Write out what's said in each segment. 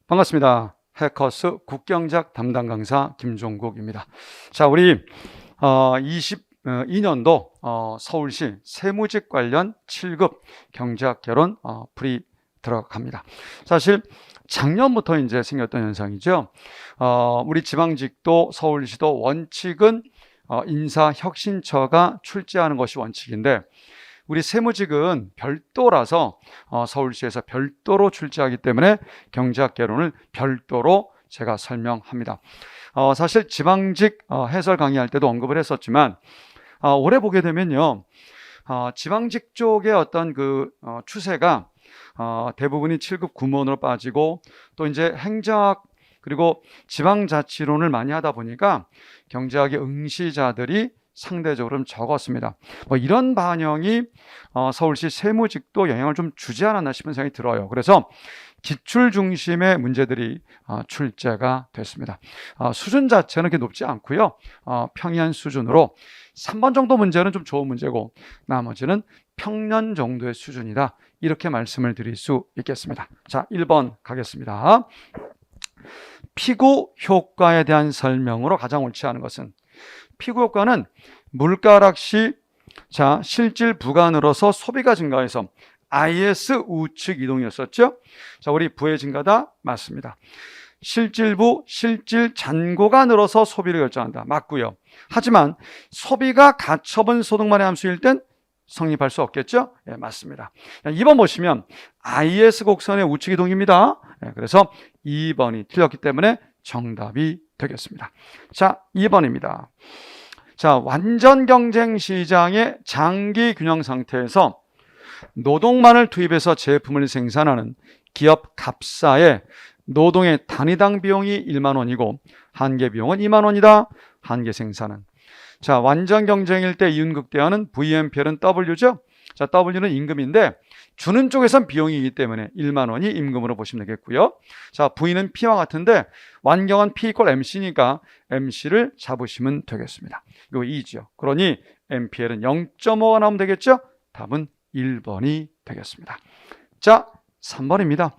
반갑습니다. 해커스 국경제약 담당 강사 김종국입니다. 자, 우리 22년도 서울시 세무직 관련 7급 경제학 개론 풀이 들어갑니다. 사실 작년부터 이제 생겼던 현상이죠. 우리 지방직도 서울시도 원칙은 인사혁신처가 출제하는 것이 원칙인데, 우리 세무직은 별도라서 서울시에서 별도로 출제하기 때문에 경제학 개론을 별도로 제가 설명합니다. 사실 지방직 해설 강의할 때도 언급을 했었지만, 올해 보게 되면요, 지방직 쪽의 어떤 그 추세가 대부분이 7급 구문으로 빠지고, 또 이제 행정학 그리고 지방자치론을 많이 하다 보니까 경제학의 응시자들이 상대적으로 좀 적었습니다. 이런 반영이 서울시 세무직도 영향을 좀 주지 않았나 싶은 생각이 들어요. 그래서 기출 중심의 문제들이 출제가 됐습니다. 수준 자체는 그렇게 높지 않고요. 평이한 수준으로 3번 정도 문제는 좀 좋은 문제고, 나머지는 평년 정도의 수준이다, 이렇게 말씀을 드릴 수 있겠습니다. 자, 1번 가겠습니다. 피구 효과에 대한 설명으로 가장 옳지 않은 것은, 피구 효과는 물가락 시 실질 부가 늘어서 소비가 증가해서 IS 우측 이동이었었죠. 자, 우리 부의 증가다 맞습니다. 실질부, 실질 잔고가 늘어서 소비를 결정한다 맞고요. 하지만 소비가 가처분 소득만의 함수일 땐 성립할 수 없겠죠? 예, 맞습니다. 2번 보시면 IS 곡선의 우측 이동입니다. 그래서 2번이 틀렸기 때문에 정답이 되겠습니다. 자, 2번입니다. 자, 완전 경쟁 시장의 장기 균형 상태에서 노동만을 투입해서 제품을 생산하는 기업 갑사의 노동의 단위당 비용이 1만 원이고 한계 비용은 2만 원이다. 한계 생산은. 자, 완전 경쟁일 때 이윤극대화는 VMPL은 W죠. 자, W는 임금인데 주는 쪽에선 비용이기 때문에 1만 원이 임금으로 보시면 되겠고요. 자, V는 P와 같은데 완경은 P = MC니까 MC를 잡으시면 되겠습니다. 이거 2죠. 그러니 MPL은 0.5가 나오면 되겠죠? 답은 1번이 되겠습니다. 자, 3번입니다.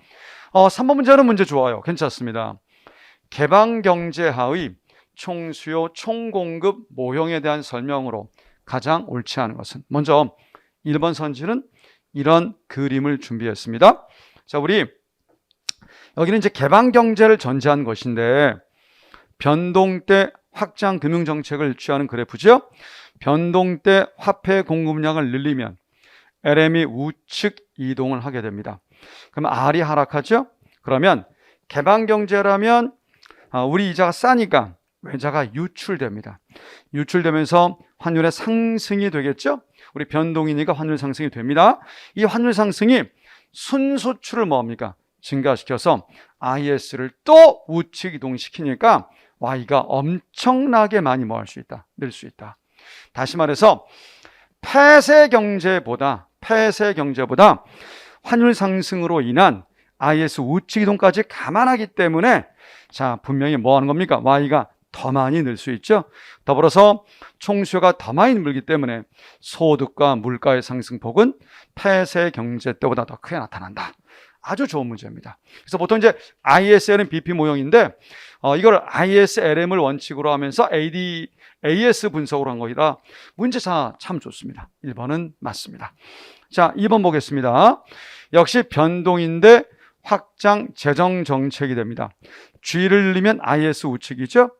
3번 문제는 문제 좋아요. 괜찮습니다. 개방경제하의 총수요, 총공급 모형에 대한 설명으로 가장 옳지 않은 것은, 먼저 1번 선지는 이런 그림을 준비했습니다. 자, 우리 여기는 이제 개방경제를 전제한 것인데, 변동 때 확장 금융정책을 취하는 그래프죠. 변동 때 화폐 공급량을 늘리면 LM이 우측 이동을 하게 됩니다. 그럼 R이 하락하죠. 그러면 개방경제라면 우리 이자가 싸니까 외자가 유출됩니다. 유출되면서 환율의 상승이 되겠죠. 우리 변동이니까 환율 상승이 됩니다. 이 환율 상승이 순수출을 뭡니까? 증가시켜서 IS를 또 우측 이동시키니까 Y가 엄청나게 많이 뭐 할 수 있다? 늘 수 있다. 다시 말해서 폐쇄 경제보다 환율 상승으로 인한 IS 우측 이동까지 감안하기 때문에, 자, 분명히 뭐 하는 겁니까? Y가 더 많이 늘 수 있죠. 더불어서 총수요가 더 많이 늘기 때문에 소득과 물가의 상승폭은 폐쇄 경제 때보다 더 크게 나타난다. 아주 좋은 문제입니다. 그래서 보통 이제 ISL은 BP 모형인데 이걸 ISLM을 원칙으로 하면서 AS 분석으로 한 거이다. 문제사 참 좋습니다. 1번은 맞습니다. 자, 2번 보겠습니다. 역시 변동인데 확장 재정 정책이 됩니다. G를 늘리면 IS 우측이죠.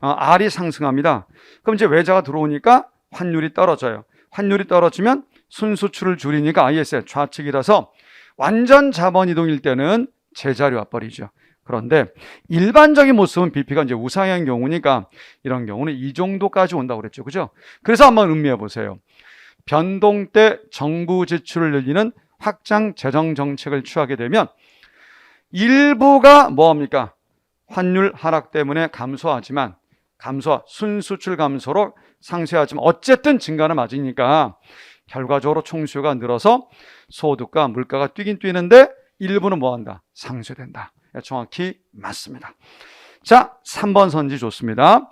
R이 상승합니다. 그럼 이제 외자가 들어오니까 환율이 떨어져요. 환율이 떨어지면 순수출을 줄이니까 IS의 좌측이라서 완전 자본 이동일 때는 제자리 와버리죠. 그런데 일반적인 모습은 BP가 이제 우상향 경우니까 이런 경우는 이 정도까지 온다고 그랬죠. 그죠? 그래서 한번 음미해 보세요. 변동 때 정부 지출을 늘리는 확장 재정 정책을 취하게 되면 일부가 뭐합니까? 환율 하락 때문에 순수출 감소로 상쇄하지만 어쨌든 증가는 맞으니까 결과적으로 총수요가 늘어서 소득과 물가가 뛰긴 뛰는데 일부는 뭐한다? 상쇄된다. 정확히 맞습니다. 자, 3번 선지 좋습니다.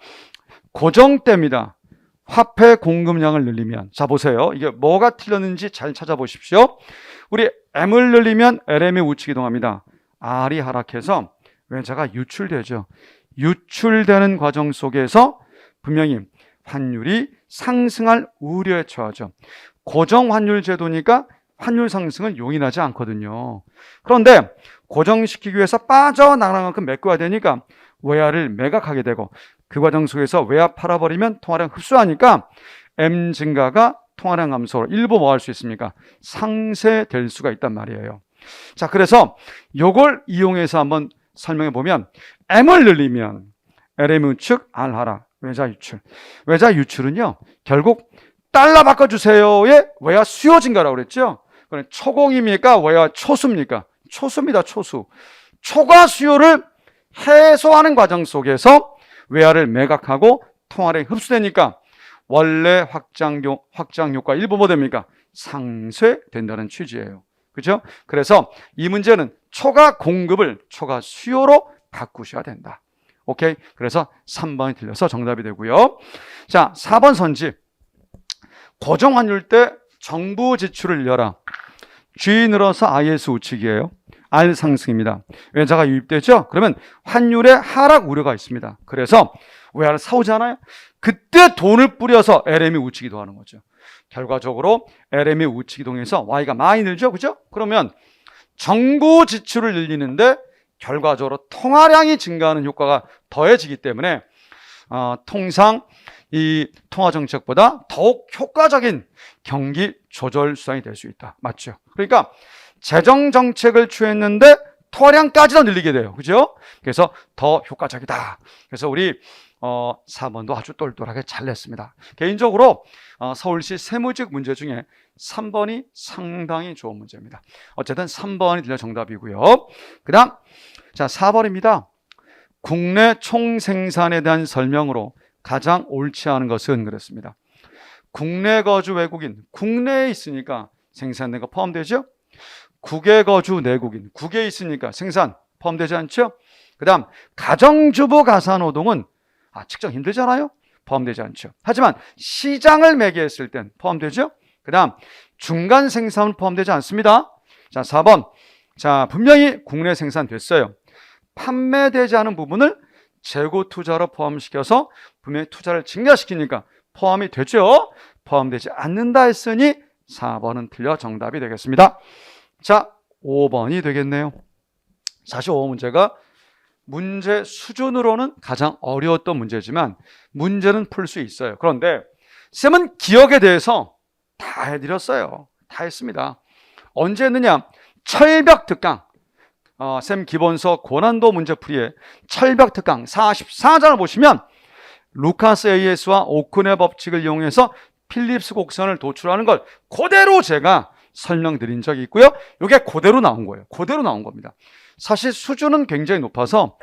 고정대입니다. 화폐 공급량을 늘리면, 자 보세요. 이게 뭐가 틀렸는지 잘 찾아보십시오. 우리 M을 늘리면 LM이 우측 이동합니다. R이 하락해서 외자가 유출되죠. 유출되는 과정 속에서 분명히 환율이 상승할 우려에 처하죠. 고정환율 제도니까 환율 상승은 용인하지 않거든요. 그런데 고정시키기 위해서 빠져나가는 만큼 메꿔야 되니까 외화를 매각하게 되고, 그 과정 속에서 외화 팔아버리면 통화량 흡수하니까 M 증가가 통화량 감소로 일부 뭐 할 수 있습니까? 상쇄될 수가 있단 말이에요. 자, 그래서 요걸 이용해서 한번 설명해 보면, M을 늘리면 LM 우측, R 하락, 외자 유출. 외자 유출은요, 결국 달러 바꿔주세요의 외화 수요 증가라고 그랬죠. 그럼 초공입니까? 외화 초수입니까? 초수입니다. 초수. 초과 수요를 해소하는 과정 속에서 외화를 매각하고 통화량이 흡수되니까 원래 확장 효과 일부 뭐 됩니까? 상쇄된다는 취지예요. 그렇죠? 그래서 이 문제는 초과 공급을 초과 수요로 바꾸셔야 된다. 오케이? 그래서 3번이 틀려서 정답이 되고요. 자, 4번 선지. 고정환율 때 정부 지출을 늘려라. G 늘어서 IS 우측이에요. R 상승입니다. 외자가 유입되죠? 그러면 환율의 하락 우려가 있습니다. 그래서 외화를 사오잖아요. 그때 돈을 뿌려서 LM이 우측 이동하는 거죠. 결과적으로 LM이 우측 이동해서 Y가 많이 늘죠? 그죠? 그러면 정부 지출을 늘리는데 결과적으로 통화량이 증가하는 효과가 더해지기 때문에 통상 이 통화정책보다 더욱 효과적인 경기 조절 수단이 될 수 있다. 맞죠? 그러니까 재정정책을 취했는데 통화량까지도 늘리게 돼요. 그죠? 그래서 더 효과적이다. 그래서 우리 4번도 아주 똘똘하게 잘 냈습니다. 개인적으로 서울시 세무직 문제 중에 3번이 상당히 좋은 문제입니다. 어쨌든 3번이 들려 정답이고요. 그 다음, 자, 4번입니다. 국내 총생산에 대한 설명으로 가장 옳지 않은 것은 그랬습니다. 국내 거주 외국인, 국내에 있으니까 생산된 거 포함되죠? 국외 거주 내국인, 국외에 있으니까 생산 포함되지 않죠? 그 다음, 가정주부 가사노동은 측정 힘들잖아요? 포함되지 않죠. 하지만 시장을 매개했을 땐 포함되죠? 그 다음, 중간 생산은 포함되지 않습니다. 자, 4번. 자, 분명히 국내 생산됐어요. 판매되지 않은 부분을 재고 투자로 포함시켜서 분명히 투자를 증가시키니까 포함이 되죠? 포함되지 않는다 했으니 4번은 틀려 정답이 되겠습니다. 자, 5번이 되겠네요. 사실 5번 문제가 문제 수준으로는 가장 어려웠던 문제지만 문제는 풀 수 있어요. 그런데 쌤은 기억에 대해서 다 해드렸어요. 다 했습니다. 언제 했느냐? 철벽 특강. 쌤 기본서 고난도 문제풀이에 철벽 특강 44장을 보시면 루카스 AS와 오큰의 법칙을 이용해서 필립스 곡선을 도출하는 걸 그대로 제가 설명드린 적이 있고요. 이게 그대로 나온 거예요. 그대로 나온 겁니다. 사실 수준은 굉장히 높아서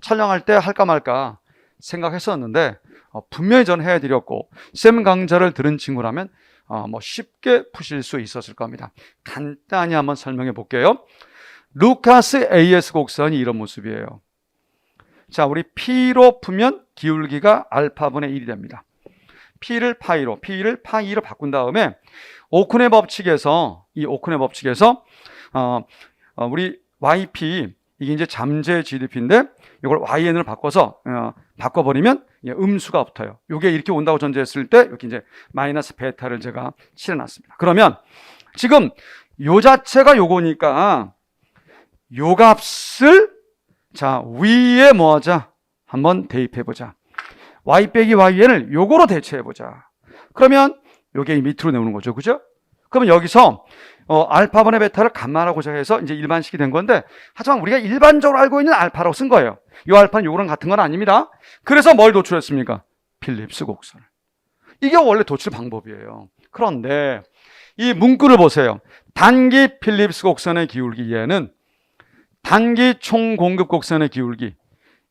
촬영할 때 할까 말까 생각했었는데 분명히 저는 해드렸고 쌤 강좌를 들은 친구라면 쉽게 푸실 수 있었을 겁니다. 간단히 한번 설명해 볼게요. 루카스 AS 곡선이 이런 모습이에요. 자, 우리 P로 풀면 기울기가 알파분의 1이 됩니다. P를 파이로 바꾼 다음에 오큰의 법칙에서 우리 YP, 이게 이제 잠재 GDP인데 이걸 YN으로 바꿔버리면 음수가 붙어요. 이게 이렇게 온다고 전제했을 때 이렇게 이제 마이너스 베타를 제가 칠해놨습니다. 그러면 지금 요 자체가 요거니까 요 값을 자 위에 뭐 하자? 한번 대입해보자. Y 빼기 YN을 요거로 대체해보자. 그러면 요게 밑으로 내오는 거죠. 그죠? 그러면 여기서 알파분의 베타를 감안하고자 해서 이제 일반식이 된 건데, 하지만 우리가 일반적으로 알고 있는 알파라고 쓴 거예요. 이 알파는 요거랑 같은 건 아닙니다. 그래서 뭘 도출했습니까? 필립스 곡선을. 이게 원래 도출 방법이에요. 그런데 이 문구를 보세요. 단기 필립스 곡선의 기울기 얘는 단기 총공급 곡선의 기울기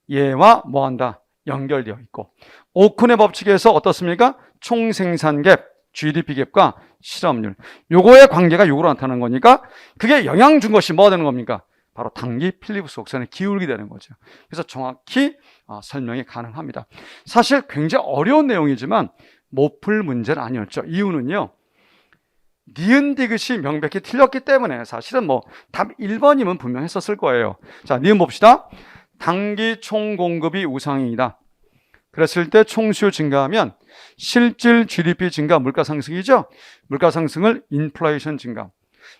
얘와 뭐한다? 연결되어 있고, 오큰의 법칙에서 어떻습니까? 총생산갭, GDP갭과 실업률, 요거의 관계가 요거로 나타나는 거니까 그게 영향 준 것이 뭐가 되는 겁니까? 바로 단기 필립스 곡선의 기울기 되는 거죠. 그래서 정확히 설명이 가능합니다. 사실 굉장히 어려운 내용이지만 못 풀 문제는 아니었죠. 이유는요, 니은 디귿이 명백히 틀렸기 때문에 사실은 답 1번이면 분명했었을 거예요. 자, 니은 봅시다. 단기 총공급이 우상이다. 그랬을 때 총수요 증가하면 실질 GDP 증가, 물가 상승이죠. 물가 상승을 인플레이션 증가,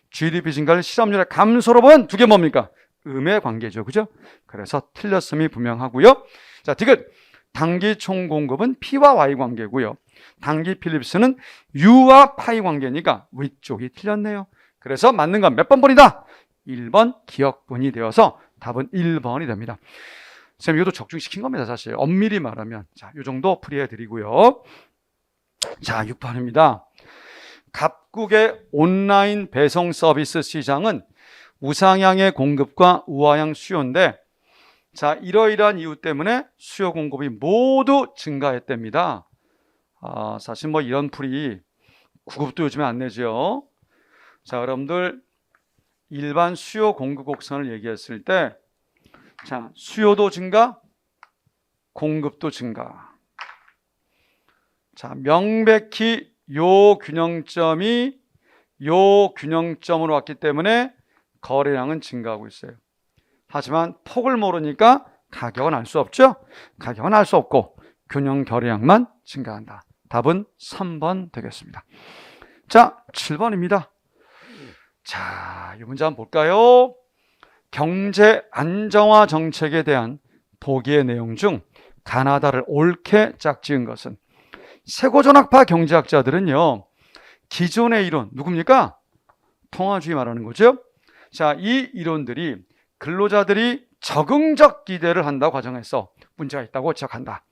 GDP 증가를 실업률의 감소로 보면 두 개 뭡니까? 음의 관계죠. 그죠? 그래서 틀렸음이 분명하고요. 자, 디귿. 단기 총공급은 P와 Y 관계고요. 단기 필립스는 U와 파이 관계니까 위쪽이 틀렸네요. 그래서 맞는 건 몇 번 분이다? 1번 기억분이 되어서 답은 1번이 됩니다. 선생님, 이것도 적중시킨 겁니다, 사실. 엄밀히 말하면. 자, 이 정도 풀이해 드리고요. 자, 6번입니다. 갑국의 온라인 배송 서비스 시장은 우상향의 공급과 우하향 수요인데, 자, 이러이러한 이유 때문에 수요 공급이 모두 증가했답니다. 사실 뭐 이런 풀이 구급도 요즘에 안 내죠. 자, 여러분들 일반 수요 공급 곡선을 얘기했을 때, 자, 수요도 증가, 공급도 증가. 자, 명백히 요 균형점이 요 균형점으로 왔기 때문에 거래량은 증가하고 있어요. 하지만 폭을 모르니까 가격은 알 수 없죠. 가격은 알 수 없고 균형 거래량만 증가한다. 답은 3번 되겠습니다. 자, 7번입니다. 자, 이 문제 한번 볼까요? 경제 안정화 정책에 대한 보기의 내용 중 가나다를 옳게 짝지은 것은, 세고전학파 경제학자들은요, 기존의 이론, 누굽니까? 통화주의 말하는 거죠. 자, 이 이론들이 근로자들이 적응적 기대를 한다고 가정해서 문제가 있다고 지적한다.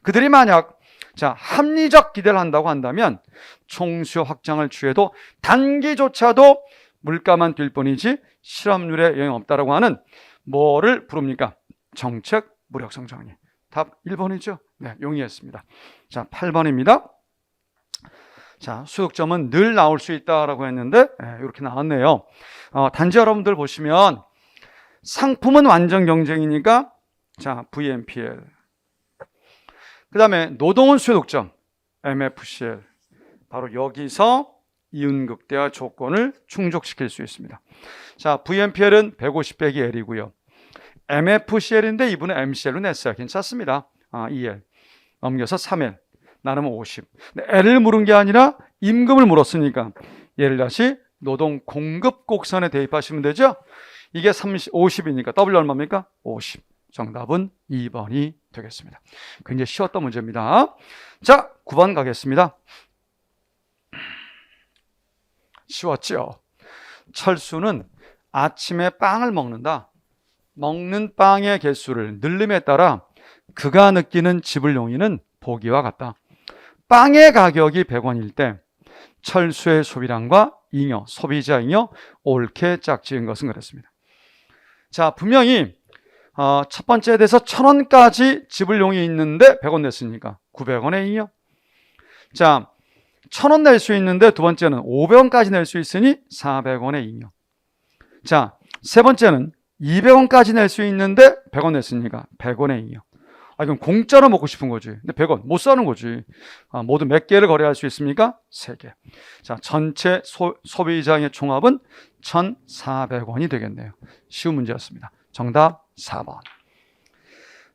그들이 만약 합리적 기대를 한다고 한다면 총수요 확장을 취해도 단기조차도 물가만 뛸 뿐이지 실업률에 영향 없다라고 하는 뭐를 부릅니까? 정책 무력성 정의. 답 1번이죠. 네, 용이했습니다. 자, 8번입니다. 자, 수득점은 늘 나올 수 있다라고 했는데 이렇게 나왔네요. 단지 여러분들 보시면 상품은 완전 경쟁이니까 자, VMPL. 그 다음에 노동은 수요득점, MFCL. 바로 여기서 이윤극대화 조건을 충족시킬 수 있습니다. 자, VMPL은 150 빼기 L이고요. MFCL인데 이분은 MCL로 냈어요. 괜찮습니다. 2L. 넘겨서 3L. 나누면 50. L을 물은 게 아니라 임금을 물었으니까 얘를 다시 노동 공급 곡선에 대입하시면 되죠. 이게 50이니까 W 얼마입니까? 50. 정답은 2번이 되겠습니다. 굉장히 쉬웠던 문제입니다. 자, 9번 가겠습니다. 쉬웠죠? 철수는 아침에 빵을 먹는다. 먹는 빵의 개수를 늘림에 따라 그가 느끼는 지불용이는 보기와 같다. 빵의 가격이 100원일 때 철수의 소비량과 잉여, 소비자 잉여 옳게 짝지은 것은 그렇습니다. 자, 분명히 첫 번째에 대해서 1,000원까지 지불용이 있는데 100원 냈으니까 900원의 잉여. 자, 1,000원 낼 수 있는데 두 번째는 500원까지 낼 수 있으니 400원의 잉여. 자, 세 번째는 200원까지 낼 수 있는데 100원 냈으니까 100원의 잉여. 그럼 공짜로 먹고 싶은 거지. 근데 100원 못 사는 거지. 모두 몇 개를 거래할 수 있습니까? 3개. 자, 전체 소비자의 총합은 1,400원이 되겠네요. 쉬운 문제였습니다. 정답 4번.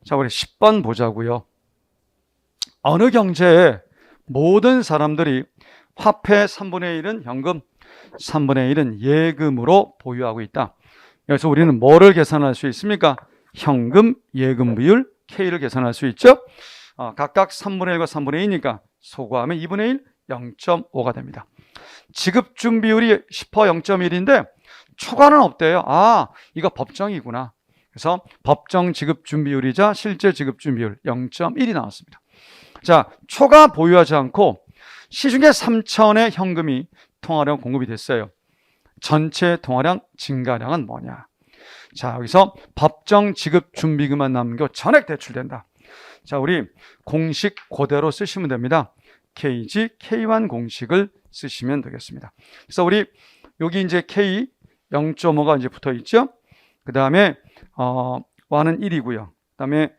자, 우리 10번 보자고요. 어느 경제에 모든 사람들이 화폐 3분의 1은 현금, 3분의 1은 예금으로 보유하고 있다. 여기서 우리는 뭐를 계산할 수 있습니까? 현금, 예금 비율, K를 계산할 수 있죠. 각각 3분의 1과 3분의 2니까 소거하면 2분의 1, 0.5가 됩니다. 지급준 비율이 10% 0.1인데 초과는 없대요. 이거 법정이구나. 그래서 법정 지급준 비율이자 실제 지급준 비율 0.1이 나왔습니다. 자, 초과 보유하지 않고 시중에 3천의 현금이 통화량 공급이 됐어요. 전체 통화량 증가량은 뭐냐? 자, 여기서 법정 지급 준비금만 남겨 전액 대출된다. 자, 우리 공식 그대로 쓰시면 됩니다. KG, K1 공식을 쓰시면 되겠습니다. 그래서 우리 여기 이제 K 0.5가 이제 붙어 있죠. 그 다음에 Y는 1이고요. 그 다음에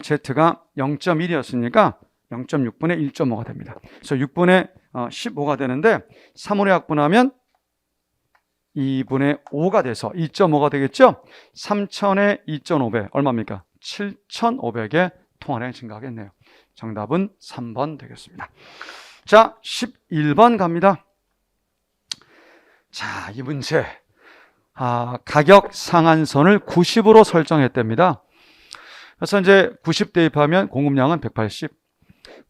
Z가 0.1이었으니까 0.6분의 1.5가 됩니다. 그래서 6분의 15가 되는데 3분의 약분하면 2분의 5가 돼서 2.5가 되겠죠? 3,000에 2.5배 얼마입니까? 7,500의 통화량이 증가하겠네요. 정답은 3번 되겠습니다. 자, 11번 갑니다. 자, 이 문제. 가격 상한선을 90으로 설정했답니다. 그래서 이제 90 대입하면 공급량은 180,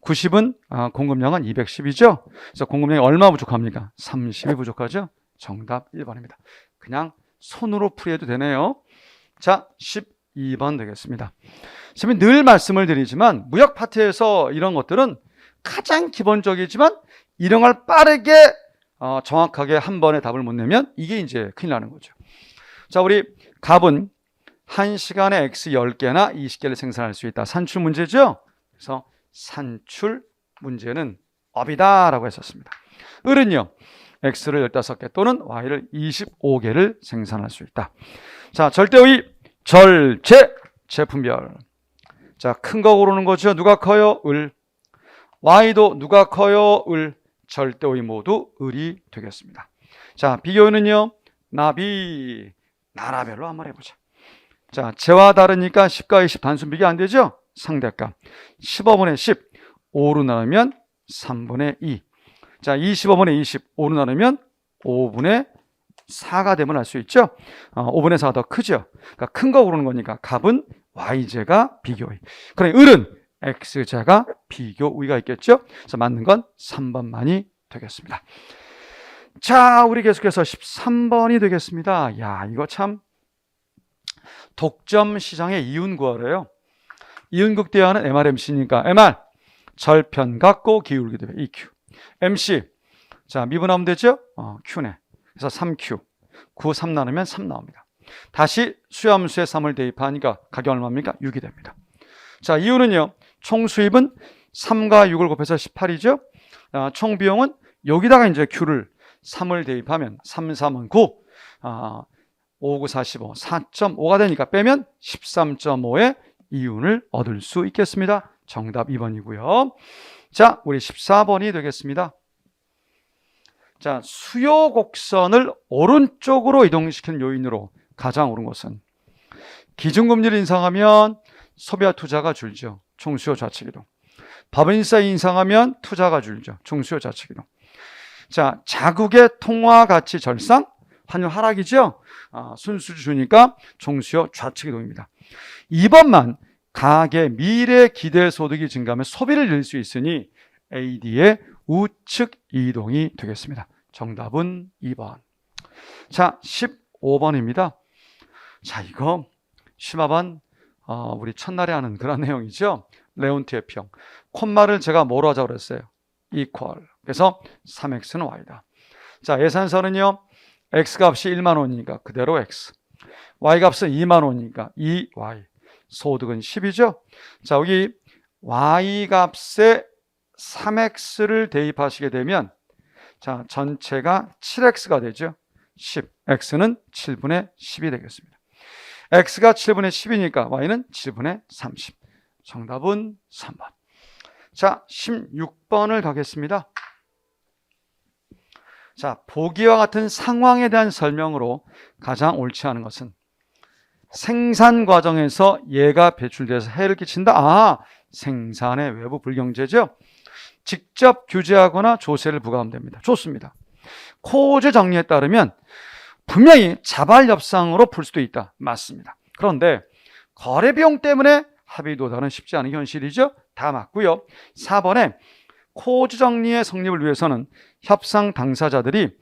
90은 공급량은 210이죠. 그래서 공급량이 얼마 부족합니까? 30이 부족하죠. 정답 1번입니다. 그냥 손으로 풀이해도 되네요. 자, 12번 되겠습니다. 선생님이 늘 말씀을 드리지만 무역 파트에서 이런 것들은 가장 기본적이지만 이런 걸 빠르게 정확하게 한 번에 답을 못 내면 이게 이제 큰일 나는 거죠. 자, 우리 갑은 1시간에 X 10개나 20개를 생산할 수 있다. 산출 문제죠. 그래서 산출 문제는 업이다 라고 했었습니다. 을은요, X를 15개 또는 Y를 25개를 생산할 수 있다. 자, 절대의 절제 제품별. 자, 큰 거 고르는 거죠. 누가 커요? 을. Y도 누가 커요? 을. 절대의 모두 을이 되겠습니다. 자, 비교는요, 나비. 나라별로 한번 해보자. 자, 제와 다르니까 10과 20 단순 비교 안 되죠? 상대값 15분의 10 5로 나누면 3분의 2. 자, 25분의 20 5로 나누면 5분의 4가 되면 알 수 있죠? 5분의 4가 더 크죠? 그러니까 큰 거 고르는 거니까 갑은 Y제가 비교의, 그러니 을은 X제가 비교의가 있겠죠? 그래서 맞는 건 3번만이 되겠습니다. 자, 우리 계속해서 13번이 되겠습니다. 야, 이거 참 독점 시장의 이윤 구하래요. 이윤극대화는 MRMC니까 MR 절편 갖고 기울기 대비 EQ. MC 자, 미분하면 되죠? Q네. 그래서 3Q 9, 3 나누면 3 나옵니다. 다시 수렴수에 3을 대입하니까 가격 얼마입니까? 6이 됩니다. 자, 이유는요, 총 수입은 3과 6을 곱해서 18이죠. 총 비용은 여기다가 이제 Q를 3을 대입하면 3, 3은 9, 5, 9, 45, 4.5가 되니까 빼면 13.5의 이윤을 얻을 수 있겠습니다. 정답 2번이고요. 자, 우리 14번이 되겠습니다. 자, 수요 곡선을 오른쪽으로 이동시키는 요인으로 가장 옳은 것은 기준금리를 인상하면 소비와 투자가 줄죠. 총수요 좌측 이동. 법인세 인상하면 투자가 줄죠. 총수요 좌측 이동. 자, 자국의 통화 가치 절상, 환율 하락이죠. 순수주 주니까 종수요 좌측 이동입니다. 2번만 가계 미래 기대 소득이 증가하면 소비를 늘릴 수 있으니 AD의 우측 이동이 되겠습니다. 정답은 2번. 자, 15번입니다. 자, 이거 심화반 우리 첫날에 하는 그런 내용이죠. 레온트의 평. 콤마를 제가 뭐로 하자고 그랬어요? equal. 그래서 3x는 y다. 자, 예산서는요, x 값이 1만 원이니까 그대로 x, y 값은 2만 원이니까 2y, 소득은 10이죠. 자, 여기 y 값에 3x를 대입하시게 되면 자, 전체가 7x가 되죠. 10, x는 7분의 10이 되겠습니다. x가 7분의 10이니까 y는 7분의 30. 정답은 3번. 자, 16번을 가겠습니다. 자, 보기와 같은 상황에 대한 설명으로 가장 옳지 않은 것은 생산 과정에서 얘가 배출돼서 해를 끼친다. 생산의 외부 불경제죠. 직접 규제하거나 조세를 부과하면 됩니다. 좋습니다. 코제 정리에 따르면 분명히 자발 협상으로 풀 수도 있다. 맞습니다. 그런데 거래 비용 때문에 합의 도달은 쉽지 않은 현실이죠. 다 맞고요. 4번에 코즈 정리의 성립을 위해서는 협상 당사자들이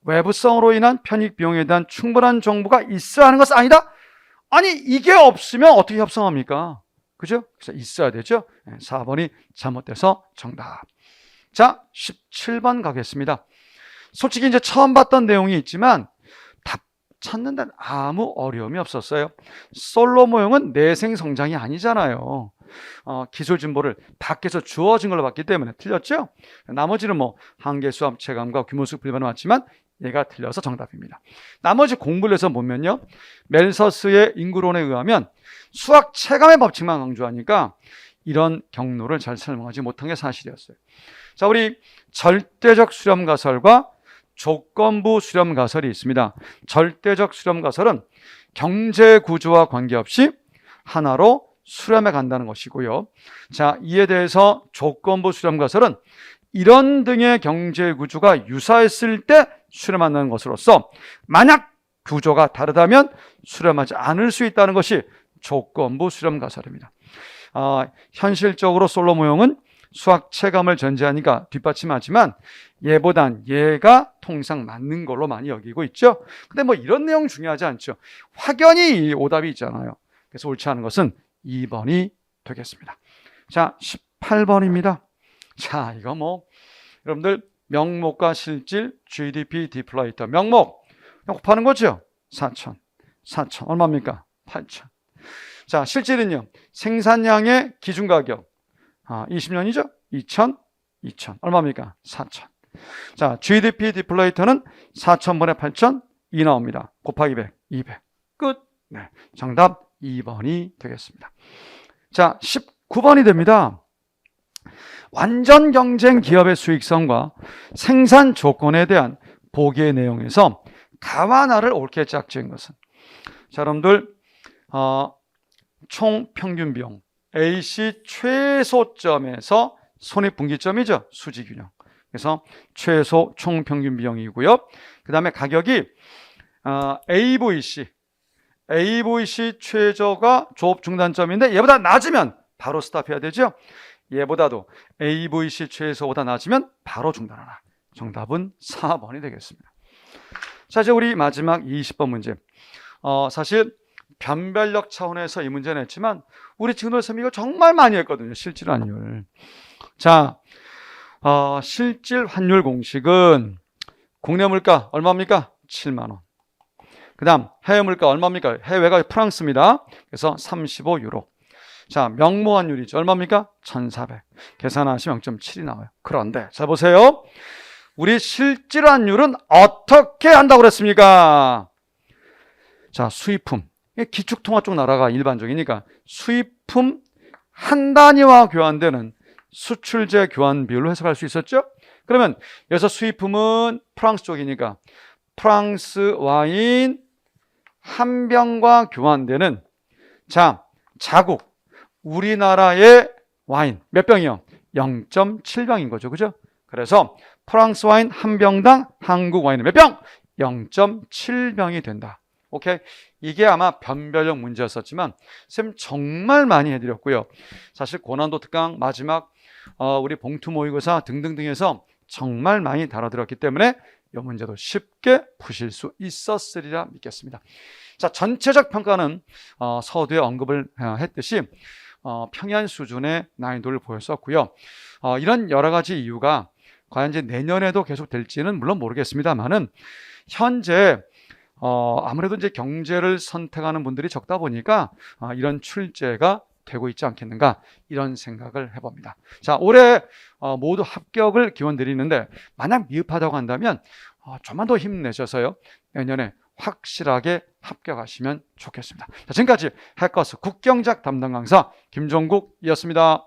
외부성으로 인한 편익 비용에 대한 충분한 정보가 있어야 하는 것은 아니다. 아니, 이게 없으면 어떻게 협상합니까? 그죠? 그래서 있어야 되죠. 4번이 잘못돼서 정답. 자, 17번 가겠습니다. 솔직히 이제 처음 봤던 내용이 있지만 답 찾는 데는 아무 어려움이 없었어요. 솔로 모형은 내생 성장이 아니잖아요. 기술 진보를 밖에서 주어진 걸로 봤기 때문에 틀렸죠? 나머지는 뭐 한계 수합 체감과 규모수 불변은 맞지만 얘가 틀려서 정답입니다. 나머지 공부를 해서 보면요, 멜서스의 인구론에 의하면 수학 체감의 법칙만 강조하니까 이런 경로를 잘 설명하지 못한 게 사실이었어요. 자, 우리 절대적 수렴가설과 조건부 수렴가설이 있습니다. 절대적 수렴가설은 경제 구조와 관계없이 하나로 수렴해 간다는 것이고요. 자, 이에 대해서 조건부 수렴 가설은 이런 등의 경제 구조가 유사했을 때 수렴한다는 것으로서 만약 구조가 다르다면 수렴하지 않을 수 있다는 것이 조건부 수렴 가설입니다. 현실적으로 솔로 모형은 수학 체감을 전제하니까 뒷받침하지만 얘보단 얘가 통상 맞는 걸로 많이 여기고 있죠. 근데 뭐 이런 내용 중요하지 않죠. 확연히 오답이 있잖아요. 그래서 옳지 않은 것은 2번이 되겠습니다. 자, 18번입니다. 자, 이거 뭐 여러분들 명목과 실질, GDP, 디플레이터. 명목 곱하는 거죠. 4천 얼마입니까? 8천. 자, 실질은요. 생산량의 기준가격 20년이죠. 2천 얼마입니까? 4천. 자, GDP 디플레이터는 4천분의 8천 2 나옵니다. 곱하기 100, 200. 끝. 네, 정답 2번이 되겠습니다. 자, 19번이 됩니다. 완전 경쟁 기업의 수익성과 생산 조건에 대한 보기의 내용에서 가와나를 옳게 짝지은 것은, 자, 여러분들 총 평균 비용 AC 최소점에서 손익분기점이죠. 수지균형. 그래서 최소 총 평균 비용이고요. 그 다음에 가격이 AVC 최저가 조업 중단점인데 얘보다 낮으면 바로 스탑해야 되죠. 얘보다도 AVC 최소보다 낮으면 바로 중단하라. 정답은 4번이 되겠습니다. 자, 이제 우리 마지막 20번 문제. 사실 변별력 차원에서 이 문제는 했지만 우리 친구들 선생님 이거 정말 많이 했거든요. 실질 환율. 자, 실질 환율 공식은 국내 물가 얼마입니까? 7만 원. 그 다음 해외 물가 얼마입니까? 해외가 프랑스입니다. 그래서 35유로. 자, 명모 환율이죠. 얼마입니까? 1,400. 계산하시면 0.7이 나와요. 그런데 자, 보세요. 우리 실질 환율은 어떻게 한다고 그랬습니까? 자, 수입품. 기축통화 쪽 나라가 일반적이니까 수입품 한 단위와 교환되는 수출제 교환 비율로 해석할 수 있었죠? 그러면 여기서 수입품은 프랑스 쪽이니까 프랑스 와인 한 병과 교환되는, 자, 자국 우리나라의 와인 몇 병이요? 0.7병인 거죠. 그죠? 그래서 프랑스 와인 한 병당 한국 와인은 몇 병? 0.7병이 된다. 오케이? 이게 아마 변별력 문제였었지만 쌤 정말 많이 해드렸고요. 사실 고난도 특강 마지막 우리 봉투 모의고사 등등등에서 정말 많이 다뤄드렸기 때문에 이 문제도 쉽게 푸실 수 있었으리라 믿겠습니다. 자, 전체적 평가는 서두에 언급을 했듯이 평이한 수준의 난이도를 보였었고요. 이런 여러 가지 이유가 과연 이제 내년에도 계속 될지는 물론 모르겠습니다만은 현재 아무래도 이제 경제를 선택하는 분들이 적다 보니까 이런 출제가 되고 있지 않겠는가, 이런 생각을 해봅니다. 자, 올해 모두 합격을 기원 드리는데 만약 미흡하다고 한다면 좀만 더 힘내셔서요 내년에 확실하게 합격하시면 좋겠습니다. 자, 지금까지 해커스 국경작 담당 강사 김종국이었습니다.